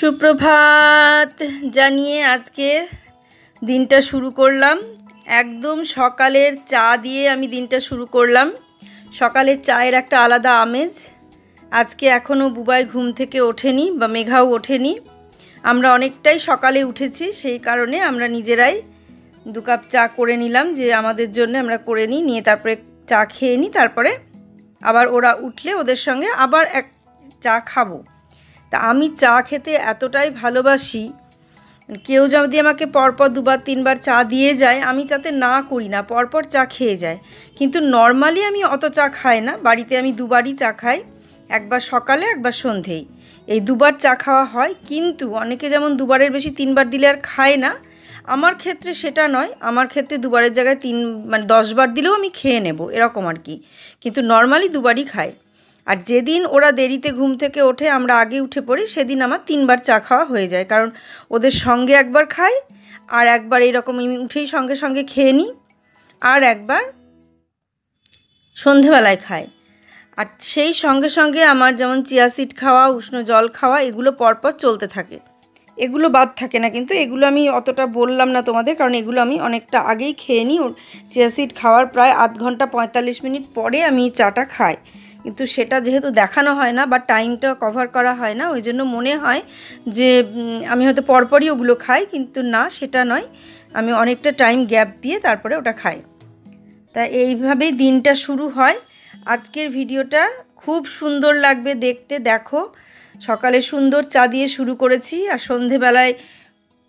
সুপ্রভাত জানিয়ে আজকে দিনটা শুরু করলাম। একদম সকালের চা দিয়ে আমি দিনটা শুরু করলাম। সকালের চায়ের একটা আলাদা আমেজ। আজকে এখনও বুবাই ঘুম থেকে ওঠেনি বা মেঘাও ওঠেনি। আমরা অনেকটাই সকালে উঠেছি, সেই কারণে আমরা নিজেরাই 2 কাপ চা করে নিলাম, যে আমাদের জন্য আমরা করে নিয়ে তারপরে চা খেয়ে নিই। তারপরে আবার ওরা উঠলে ওদের সঙ্গে আবার এক চা খাবো। তা আমি চা খেতে এতটাই ভালোবাসি, কেউ যদি আমাকে পরপর 2বার 3বার চা দিয়ে যায়, আমি তাতে না করি না, পরপর চা খেয়ে যায়। কিন্তু নর্মালি আমি অত চা খাই না, বাড়িতে আমি 2বারই চা খাই, একবার সকালে একবার সন্ধেই, এই 2বার চা খাওয়া হয়। কিন্তু অনেকে যেমন 2বারের বেশি 3বার দিলে আর খায় না, আমার ক্ষেত্রে সেটা নয়। আমার ক্ষেত্রে 2বারের জায়গায় 10 বার দিলেও আমি খেয়ে নেব, এরকম আর কি। কিন্তু নর্মালি 2বারই খাই। আর যেদিন ওরা দেরিতে ঘুম থেকে ওঠে, আমরা আগে উঠে পড়ি, সেদিন আমার 3বার চা খাওয়া হয়ে যায়। কারণ ওদের সঙ্গে একবার খাই, আর একবার এইরকম আমি উঠেই সঙ্গে সঙ্গে খেয়ে নিই, আর একবার সন্ধেবেলায় খাই। আর সেই সঙ্গে সঙ্গে আমার যেমন চিয়া সিড খাওয়া, উষ্ণ জল খাওয়া, এগুলো পরপর চলতে থাকে, এগুলো বাদ থাকে না। কিন্তু এগুলো আমি অতটা বললাম না তোমাদের, কারণ এগুলো আমি অনেকটা আগেই খেয়ে নিই। চিয়া সিড খাওয়ার প্রায় আধ ঘন্টা 45 মিনিট পরে আমি চাটা খাই। কিন্তু সেটা যেহেতু দেখানো হয় না বা টাইমটা কভার করা হয় না, ওই জন্য মনে হয় যে আমি হয়তো পরপরই ওগুলো খাই, কিন্তু না, সেটা নয়। আমি অনেকটা টাইম গ্যাপ দিয়ে তারপরে ওটা খাই। তা এইভাবেই দিনটা শুরু হয়। আজকের ভিডিওটা খুব সুন্দর লাগবে দেখতে, দেখো। সকালে সুন্দর চা দিয়ে শুরু করেছি, আর সন্ধেবেলায়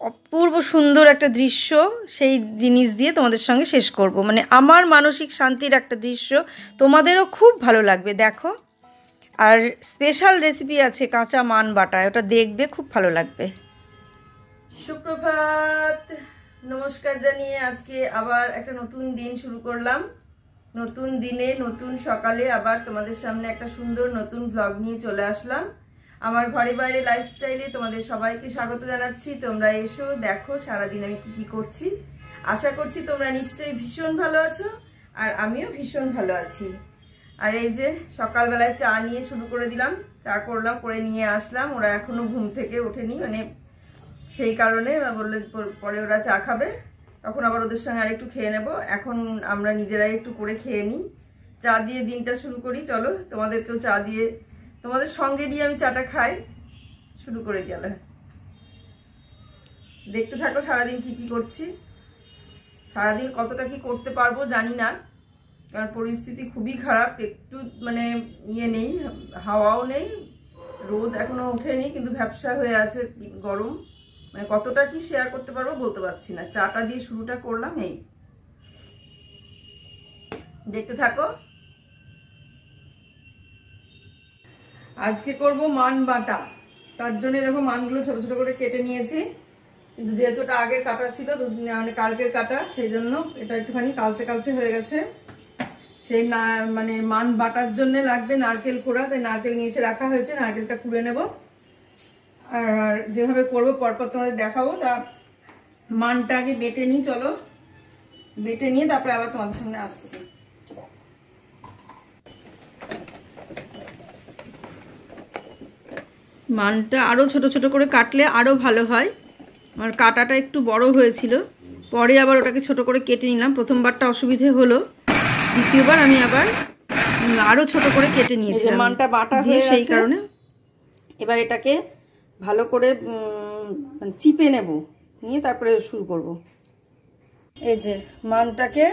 অপূর্ব সুন্দর একটা দৃশ্য, সেই জিনিস দিয়ে তোমাদের সঙ্গে শেষ করব। মানে আমার মানসিক শান্তির একটা দৃশ্য, তোমাদেরও খুব ভালো লাগবে, দেখো। আর স্পেশাল রেসিপি আছে কাঁচা মান বাটা, ওটা দেখবে, খুব ভালো লাগবে। সুপ্রভাত, নমস্কার জানিয়ে আজকে আবার একটা নতুন দিন শুরু করলাম। নতুন দিনে নতুন সকালে আবার তোমাদের সামনে একটা সুন্দর নতুন ভ্লগ নিয়ে চলে আসলাম। আমার ঘরে বাইরে লাইফস্টাইলে তোমাদের সবাইকে স্বাগত জানাচ্ছি। তোমরা এসো, দেখো সারাদিন আমি কি করছি। আশা করছি তোমরা নিশ্চয়ই ভীষণ ভালো আছো, আর আমিও ভীষণ ভালো আছি। আর এই যে সকালবেলায় চা নিয়ে শুরু করে দিলাম, চা করলাম, করে নিয়ে আসলাম। ওরা এখনো ঘুম থেকে ওঠেনি, মানে সেই কারণে বললে পরে ওরা চা খাবে, তখন আবার ওদের সঙ্গে আর একটু খেয়ে নেব। এখন আমরা নিজেরাই একটু করে খেয়ে নিই, চা দিয়ে দিনটা শুরু করি। চলো তোমাদেরকেও চা দিয়ে, তোমাদের সঙ্গে নিয়ে আমি চাটা খাই, শুরু করে দিলে দেখতে থাকো সারাদিন কি করছি। সারাদিন কতটা কি করতে পারবো জানি না, কারণ পরিস্থিতি খুবই খারাপ। একটু মানে নেই, হাওয়াও নেই, রোদ এখনো ওঠেনি, কিন্তু ভ্যাপসা হয়ে আছে, গরম। মানে কতটা কি শেয়ার করতে পারবো বলতে পারছি না। চাটা দিয়ে শুরুটা করলাম, এই দেখতে থাকো। আজকে করব মান বাটা, তার জন্য দেখো মানগুলো ছোট ছোট করে কেটে নিয়েছি। কিন্তু যেহেতু এটা আগের কাটা ছিল, মানে কালকের কাটা, সেই জন্য এটা একটুখানি কালচে কালচে হয়ে গেছে। সেই মানে মান বাটার জন্য লাগবে নারকেল কোড়া, তাই নারকেল নিয়ে এসে রাখা হয়েছে, নারকেলটা কুড়ে নেব। আর যেভাবে করবো পরপর তোমাদের দেখাবো। তা মানটা আগে বেটে নিই, চলো বেটে নিয়ে তারপরে আবার তোমাদের সামনে আসছি। মানটা আরও ছোট ছোট করে কাটলে আরও ভালো হয়। আমার কাটাটা একটু বড় হয়েছিল, পরে আবার ওটাকে ছোট করে কেটে নিলাম। প্রথমবারটা অসুবিধে হলো, দ্বিতীয়বার আমি আবার আরও ছোট করে কেটে নিয়েছি। মানটা বাটা হয়ে সেই কারণে এবার এটাকে ভালো করে চিপে নেব, নিয়ে তারপরে শুরু করব। এই যে মানটাকে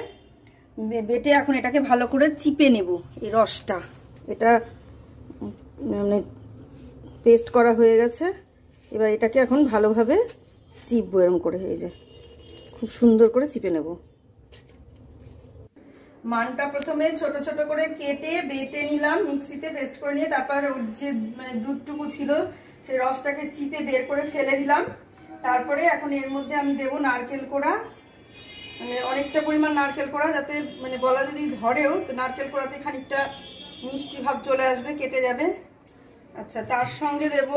বেটে এখন এটাকে ভালো করে চিপে নেব, এই রসটা, এটা মানে পেস্ট করা হয়ে গেছে। এবার এটাকে এখন ভালোভাবে চিপবো, এরকম করে, এই যে খুব সুন্দর করে চিপে নেব। মানটা প্রথমে ছোট ছোট করে কেটে বেটে নিলাম, মিক্সিতে পেস্ট করে নিয়ে তারপর ওর যে মানে দুধটুকু ছিল সেই রসটাকে চিপে বের করে ফেলে দিলাম। তারপরে এখন এর মধ্যে আমি দেবো নারকেল কোড়া, মানে অনেকটা পরিমাণ নারকেল কোড়া, যাতে মানে গলা যদি ধরেও তো নারকেল কোড়াতে খানিকটা মিষ্টি ভাব চলে আসবে, কেটে যাবে। আচ্ছা, তার সঙ্গে দেব,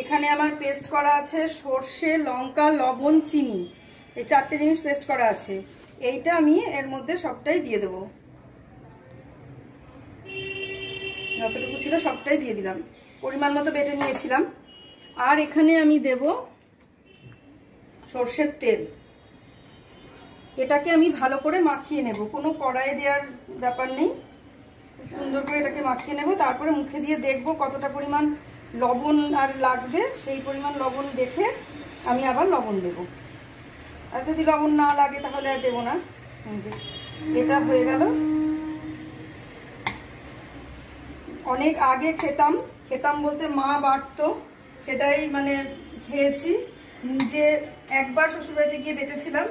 এখানে আমার পেস্ট করা আছে সর্ষে, লঙ্কা, লবণ, চিনি, এই 4টে জিনিস পেস্ট করা আছে। এইটা আমি এর মধ্যে সবটাই দিয়ে দেবো, যতটুকু ছিল সবটাই দিয়ে দিলাম। পরিমাণ মতো বেটে নিয়েছিলাম। আর এখানে আমি দেব সর্ষের তেল। এটাকে আমি ভালো করে মাখিয়ে নেব, কোনো কড়াইয়ে দেওয়ার ব্যাপার নেই, সুন্দর করে এটাকে মাখিয়ে নেব। তারপরে মুখে দিয়ে দেখব কতটা পরিমাণ লবণ আর লাগবে, সেই পরিমাণ লবণ দেখে আমি আবার লবণ দেব। আর যদি লবণ না লাগে তাহলে আর দেবো না। এটা হয়ে গেল। অনেক আগে খেতাম বলতে মা বাটতো, সেটাই মানে খেয়েছি। নিজে একবার শ্বশুরবাড়িতে গিয়ে বেটেছিলাম,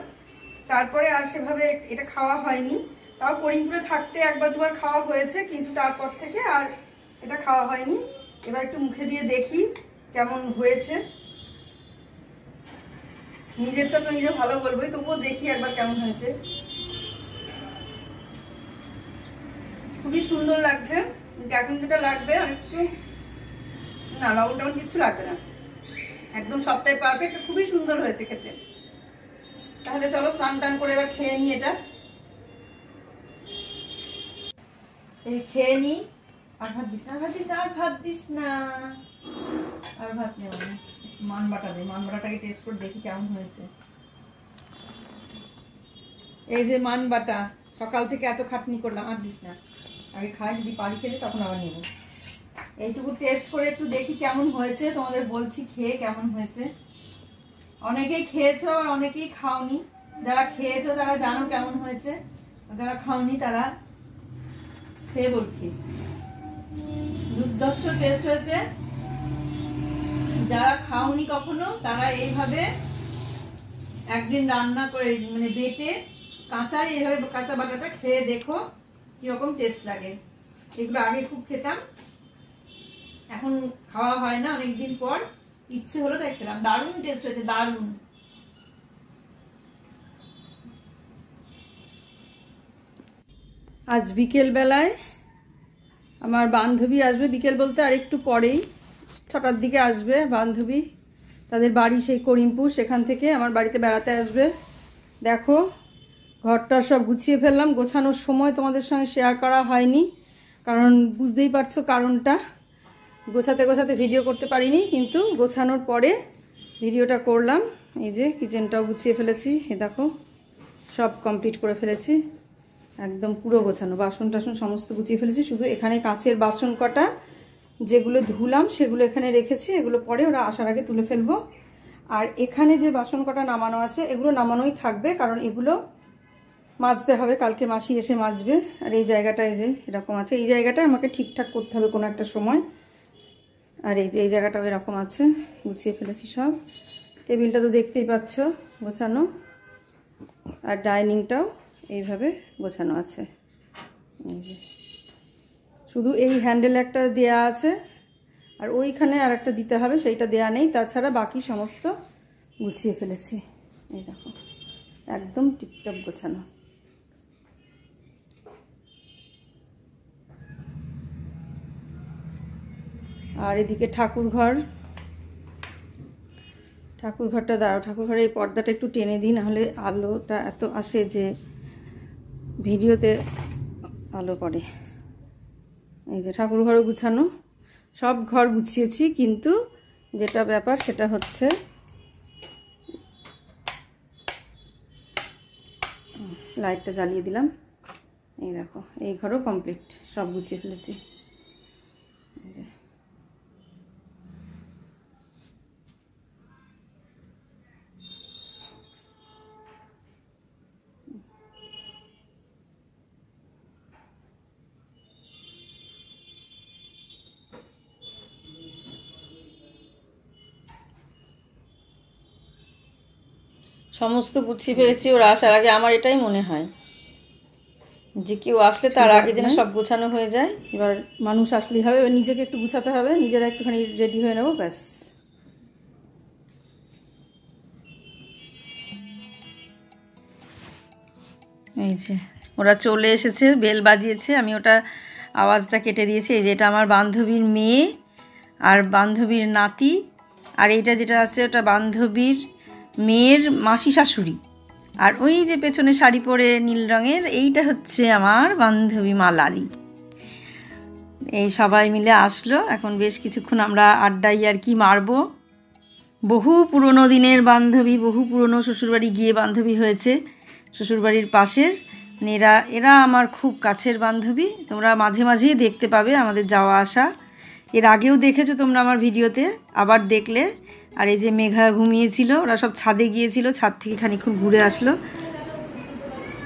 তারপরে আর সেভাবে এটা খাওয়া হয়নি। তাও করিমপুরে থাকতে একবার দুবার খাওয়া হয়েছে, কিন্তু তারপর থেকে আর এটা খাওয়া হয়নি। এবার একটু মুখে দিয়ে দেখি কেমন হয়েছে। নিজেরটা তো নিজে ভালো বলবোই, তবুও দেখি একবার কেমন হয়েছে। খুবই সুন্দর লাগছে। এখন যেটা লাগবে আর একটু, না লবণ টবণ কিচ্ছু লাগবে না, একদম সবটাই পারফেক্ট, খুবই সুন্দর হয়েছে খেতে। তাহলে চলো স্নান টান করে এবার খেয়ে নিই। এটা এই খেয়ে নিই। আর ভাত দিস না, আর ভাত দিস না, আর ভাত দিস না, আর ভাত নেব না। মান বাটা দে, মান বাটাটাকে টেস্ট করে দেখি কেমন হয়েছে। এই যে মান বাটা, সকাল থেকে এত খাটনি করলাম, আর দিস না, আগে খাই, যদি পারি খেলে তখন আবার নেব। এইটুকু টেস্ট করে একটু দেখি কেমন হয়েছে, তোমাদের বলছি খেয়ে কেমন হয়েছে। অনেকেই খেয়েছো আর অনেকেই খাওনি। যারা খেয়েছো তারা জানো কেমন হয়েছে, যারা খাওনি তারা খেয়ে বলছি। দুর্ধর্ষ টেস্ট হয়েছে। যারা খাওনি কখনো তারা এইভাবে একদিন রান্না করে মানে বেটে কাঁচাই এইভাবে কাঁচা বাটাটা খেয়ে দেখো কিরকম টেস্ট লাগে। এগুলো আগে খুব খেতাম, এখন খাওয়া হয় না, অনেকদিন পর ইচ্ছে হলো তাই খেলাম। দারুণ টেস্ট হয়েছে, দারুণ। আজ বিকেল বেলায় আমার বান্ধবী আসবে, বিকেল বলতে আর একটু পরেই 6টার দিকে আসবে বান্ধবী। তাদের বাড়ি সেই করিমপুর, সেখান থেকে আমার বাড়িতে বেড়াতে আসবে। দেখো ঘরটা সব গুছিয়ে ফেললাম। গোছানোর সময় তোমাদের সঙ্গে শেয়ার করা হয়নি, কারণ বুঝতেই পারছো কারণটা। গোছাতে গোছাতে ভিডিও করতে পারিনি, কিন্তু গোছানোর পরে ভিডিওটা করলাম। এই যে কিচেনটাও গুছিয়ে ফেলেছি, এ দেখো সব কমপ্লিট করে ফেলেছি, একদম পুরো গোছানো। বাসন টাসন সমস্ত গুছিয়ে ফেলেছি, শুধু এখানে কাঁচের বাসন কটা যেগুলো ধুলাম সেগুলো এখানে রেখেছি, এগুলো পরে ওরা আসার আগে তুলে ফেলবো। আর এখানে যে বাসন কটা নামানো আছে এগুলো নামানোই থাকবে, কারণ এগুলো মাজতে হবে, কালকে মাসি এসে মাজবে। আর এই জায়গাটায় যে এরকম আছে, এই জায়গাটা আমাকে ঠিকঠাক করতে হবে কোনো একটা সময়। আর এই যে এই জায়গাটাও এরকম আছে, গুছিয়ে ফেলেছি সব। টেবিলটা তো দেখতেই পাচ্ছ গোছানো, আর ডাইনিংটাও এইভাবে গোছানো আছে। এই যে শুধু এই হ্যান্ডেল একটা দেয়া আছে, আর ওইখানে আর একটা দিতে হবে, সেইটা দেয়া নেই। তাছাড়া বাকি সমস্ত গুছিয়ে ফেলেছি। এই দেখো একদম টিপটপ গোছানো। আর এদিকে ঠাকুরঘরটা দাঁড়াও, ঠাকুরঘরের এই পর্দাটা একটু টেনে দিই, নাহলে আলোটা এত আসে যে ভিডিওতে আলো পড়ে। এই যে ঠাকুরঘরও গুছানো, সব ঘর গুছিয়েছি, কিন্তু যেটা ব্যাপার সেটা হচ্ছে লাইটটা জ্বালিয়ে দিলাম। এই দেখো এই ঘরও কমপ্লিট, সব গুছিয়ে ফেলেছি। সমস্ত গুছিয়ে ফেলেছি ওরা আসার আগে। আমার এটাই মনে হয় যে কেউ আসলে তার আগে যেন সব গোছানো হয়ে যায়। এবার মানুষ আসলেই হবে, এবার নিজেকে একটু গুছাতে হবে, নিজেরা একটুখানি রেডি হয়ে নেবো, ব্যাস। এই যে ওরা চলে এসেছে, বেল বাজিয়েছে, আমি ওটা আওয়াজটা কেটে দিয়েছি। এই যে এটা আমার বান্ধবীর মেয়ে আর বান্ধবীর নাতি, আর এইটা যেটা আছে ওটা বান্ধবীর মেয়ের মাসি শাশুড়ি। আর ওই যে পেছনে শাড়ি পরে নীল রঙের এইটা হচ্ছে আমার বান্ধবী মালালি। এই সবাই মিলে আসলো, এখন বেশ কিছুক্ষণ আমরা আড্ডাই আর কি মারবো। বহু পুরনো দিনের বান্ধবী, বহু পুরনো শ্বশুরবাড়ি গিয়ে বান্ধবী হয়েছে, শ্বশুরবাড়ির পাশের। মানে এরা আমার খুব কাছের বান্ধবী। তোমরা মাঝে মাঝেই দেখতে পাবে আমাদের যাওয়া আসা। এর আগেও দেখেছো তোমরা আমার ভিডিওতে, আবার দেখলে। আর এই যে মেঘা ঘুমিয়েছিল, ওরা সব ছাদে গিয়েছিল, ছাদ থেকে খানিকক্ষণ ঘুরে আসলো।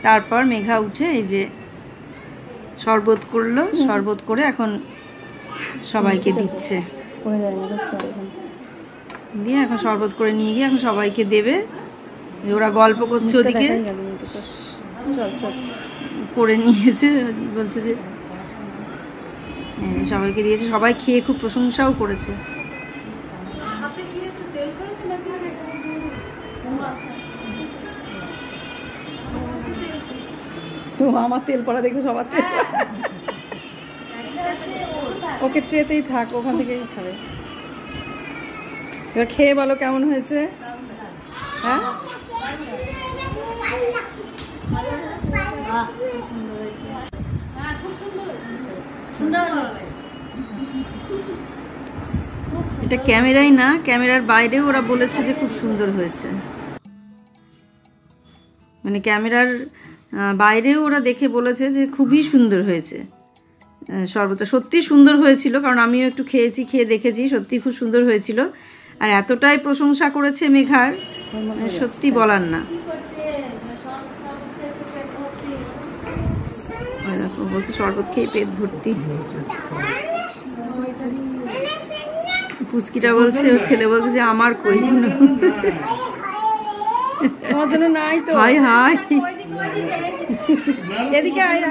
তারপর মেঘা উঠে এই যে শরবত করলো, শরবত করে এখন সবাইকে দিচ্ছে। দিয়ে এখন শরবত করে নিয়ে গিয়ে এখন সবাইকে দেবে। ওরা গল্প করছে ওদিকে, করে নিয়েছে, বলছে যে সবাইকে দিয়েছে। সবাই খেয়ে খুব প্রশংসাও করেছে। তো আমার তেল পড়া দেখে সবার তেল, ওকে ট্রেতেই থাক, ওখান থেকেই খাবে। এবার খেয়ে বলো কেমন হয়েছে। হ্যাঁ, এটা ক্যামেরাই না, ক্যামেরার বাইরেও ওরা বলেছে যে খুব সুন্দর হয়েছে। মানে ক্যামেরার বাইরেও ওরা দেখে বলেছে যে খুবই সুন্দর হয়েছে শরবতটা। সত্যি সুন্দর হয়েছিল, কারণ আমিও একটু খেয়েছি, খেয়ে দেখেছি, সত্যি খুব সুন্দর হয়েছিল। আর এতটাই প্রশংসা করেছে মেঘার, সত্যি বলার না। বলছে শরবত খেয়ে পেট ভর্তি। পুচকিটা বলছে, ওর ছেলে বলছে যে আমার কই, তোমার জন্য নাই তো। হাই হাই, এদিকে আয়,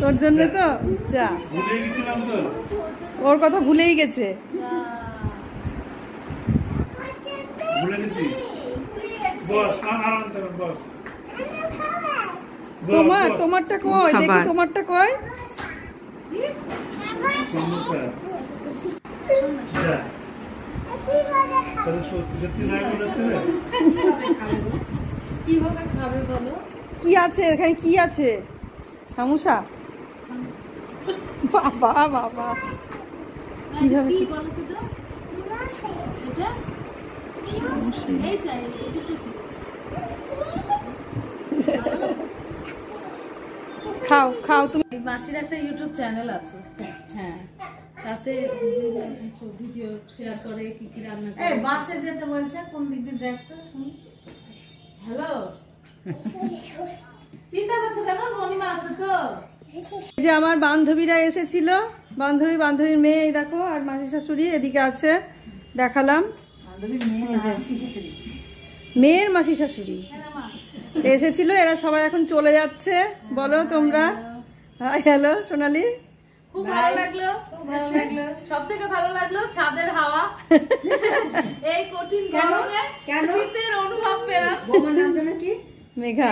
তোর জন্য তো যা, ওর কথা ভুলেই গেছে। তোমারটা কই দেখি, তোমারটা কই। কি আছে এখানে, কি আছে? সমোসা? বাবা বাবা, কিভাবে খাও খাও তুমি। মাসির একটা ইউটিউব চ্যানেল আছে, হ্যাঁ, তাতে ভিডিও শেয়ার করে, কি কি রান্না করে। এই বাসে যেতে বলছে, কোন দিক দিয়ে দেখতে শুনি। হ্যালো, চিন্তা করছো কেন? মনিমা আছে তো। যে আমার বান্ধবীরা এসেছিল, বান্ধবীর মেয়ে, এই দেখো, আর মাসি শাশুড়ি এদিকে আছে, দেখালাম। মেয়ের মাসি শাশুড়ি এসেছিল, এরা সবাই এখন চলে যাচ্ছে। বলো তোমরা। হ্যালো সোনালি, খুব ভালো লাগলো, খুব ভালো লাগলো। সব থেকে ভালো লাগলো ছাদের হাওয়া, এই কঠিন গরমে শীতের অনুভব পেলাম। তোমার নাম জানো কি? মেঘা।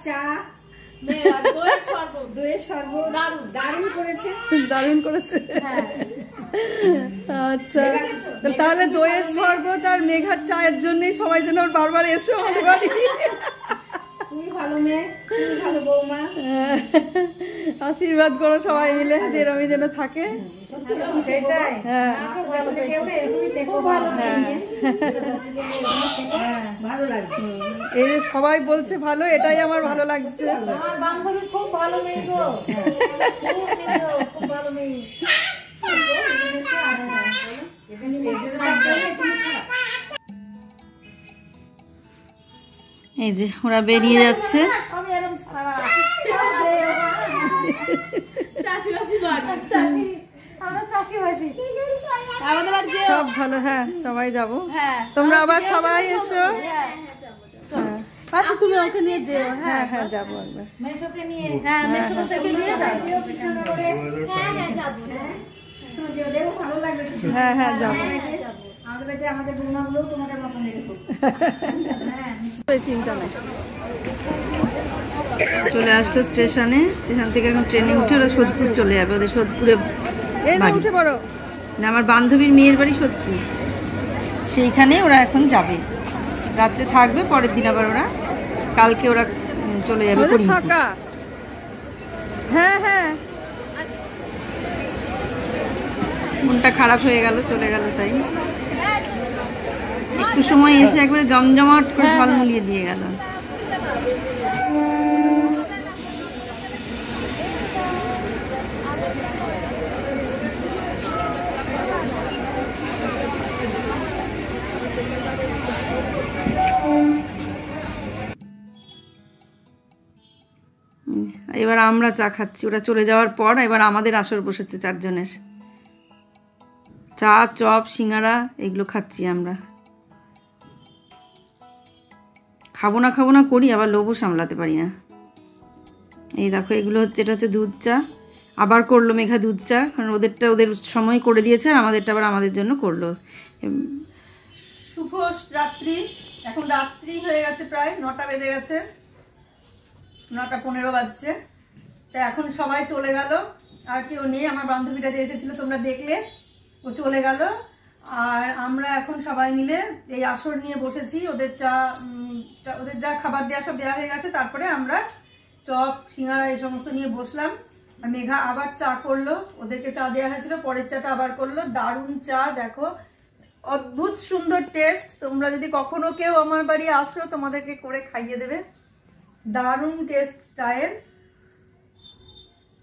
চা, দইয়ের শরবত দারুণ করেছে, দারুণ করেছে। আচ্ছা, তাহলে দইয়ের শরবত আর মেঘার চায়ের জন্যই সবাই যেন বারবার এসো আমাদের বাড়ি। তুমি ভালো মেয়ে, তুমি ভালো বৌমা, আশীর্বাদ করো সবাই মিলে যে এরকমই যেন থাকে। সেটাই, হ্যাঁ, ভালো লাগছে। এই যে সবাই বলছে ভালো, এটাই আমার ভালো লাগছে। আমার বান্ধবী খুব ভালো মেয়ে গো, খুব ভালো মেয়ে। এই যে ওরা বেরিয়ে যাচ্ছে। সব ভালো, হ্যাঁ, সবাই যাবো। তোমরা আবার সবাই এসো। তুমি ওকে নিয়ে যেও। হ্যাঁ হ্যাঁ, যাবো একবার। মেশোকে নিয়ে, হ্যাঁ, মেশোকে নিয়ে যাও। হ্যাঁ হ্যাঁ, যাবো। চিন্তা নেই। চলে আসলো স্টেশনে, স্টেশন থেকে এখন ট্রেনে উঠে ওরা সোদপুর চলে যাবে। ওদের সোদপুরে উঠে পড়ো না, আমার বান্ধবীর মেয়ের বাড়ি সোদপুর, সেইখানে ওরা এখন যাবে, রাত্রে থাকবে, পরের দিন আবার ওরা কালকে ওরা চলে যাবে ফাঁকা। হ্যাঁ হ্যাঁ, মনটা খারাপ হয়ে গেল, চলে গেল। তাই একটু সময় এসে একবারে জমজমাট করে ঝলমলিয়ে দিয়ে গেল। এবার আমরা চা খাচ্ছি, ওরা চলে যাওয়ার পর এবার আমাদের আসর বসেছে 4 জনের। চা, চপ, সিঙ্গারা এগুলো খাচ্ছি আমরা। খাবো না করি, আবার লোভও সামলাতে পারি না। এই দেখো, এগুলো হচ্ছে, এটা হচ্ছে দুধ চা। আবার করলো মেঘা দুধ চা, কারণ ওদেরটা ওদের সময় করে দিয়েছে আর আমাদেরটা আবার আমাদের জন্য করলো। শুভ রাত্রি। এখন রাত্রি হয়ে গেছে, প্রায় 9টা বেজে গেছে, 9:15 বাজছে। তা এখন সবাই চলে গেল, আর কেউ নেই। আমার বান্ধবীটা যে এসেছিল তোমরা দেখলে, ও চলে গেল। আর আমরা এখন সবাই মিলে এই আসর নিয়ে বসেছি। ওদের যা খাবার দেওয়া সব দেওয়া হয়ে গেছে, তারপরে আমরা চপ, সিঙ্গারা এই সমস্ত নিয়ে বসলাম। আর মেঘা আবার চা করলো, ওদেরকে চা দেওয়া হয়েছিল, পরের চাটা আবার করলো। দারুণ চা, দেখো অদ্ভুত সুন্দর টেস্ট। তোমরা যদি কখনো কেউ আমার বাড়ি আসো, তোমাদেরকে করে খাইয়ে দেবে। দারুণ টেস্ট চায়ের।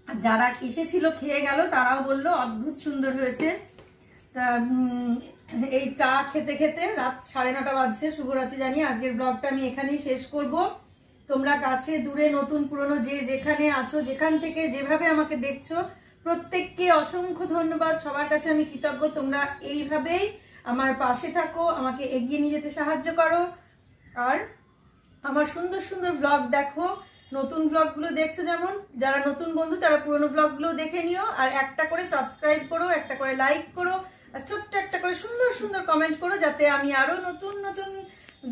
যারা এসেছিল খেয়ে গেল, তারাও বললো অদ্ভুত সুন্দর হয়েছে। তা এই চা খেতে খেতে রাত 9:30 বাজছে। শুভরাত্রি জানিয়ে আজকের ব্লগটা আমি এখানেই শেষ করব। তোমরা কাছে দূরে নতুন পুরনো যে যেখানে আছো, যেখান থেকে যেভাবে আমাকে দেখছো, প্রত্যেককে অসংখ্য ধন্যবাদ। সবার কাছে আমি কৃতজ্ঞ। তোমরা এইভাবেই আমার পাশে থাকো, আমাকে এগিয়ে নিয়ে যেতে সাহায্য করো। আর আমার সুন্দর সুন্দর ব্লগ দেখো। নতুন ব্লগগুলো দেখছো, যেমন যারা নতুন বন্ধু তারা পুরনো ব্লগগুলো দেখে নিও। আর একটা করে সাবস্ক্রাইব করো, একটা করে লাইক করো, আর ছোট্ট একটা করে সুন্দর সুন্দর কমেন্ট করো, যাতে আমি আরো নতুন নতুন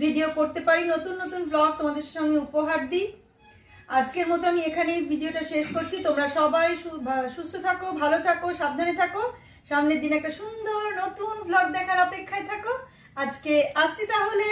ভিডিও করতে পারি, নতুন নতুন ব্লগ তোমাদের সঙ্গে উপহার দিই। আজকের মতো আমি এখানেই ভিডিওটা শেষ করছি। তোমরা সবাই সুস্থ থাকো, ভালো থাকো, সাবধানে থাকো। সামনের দিন একটা সুন্দর নতুন ব্লগ দেখার অপেক্ষায় থাকো। আজকে আসছি তাহলে।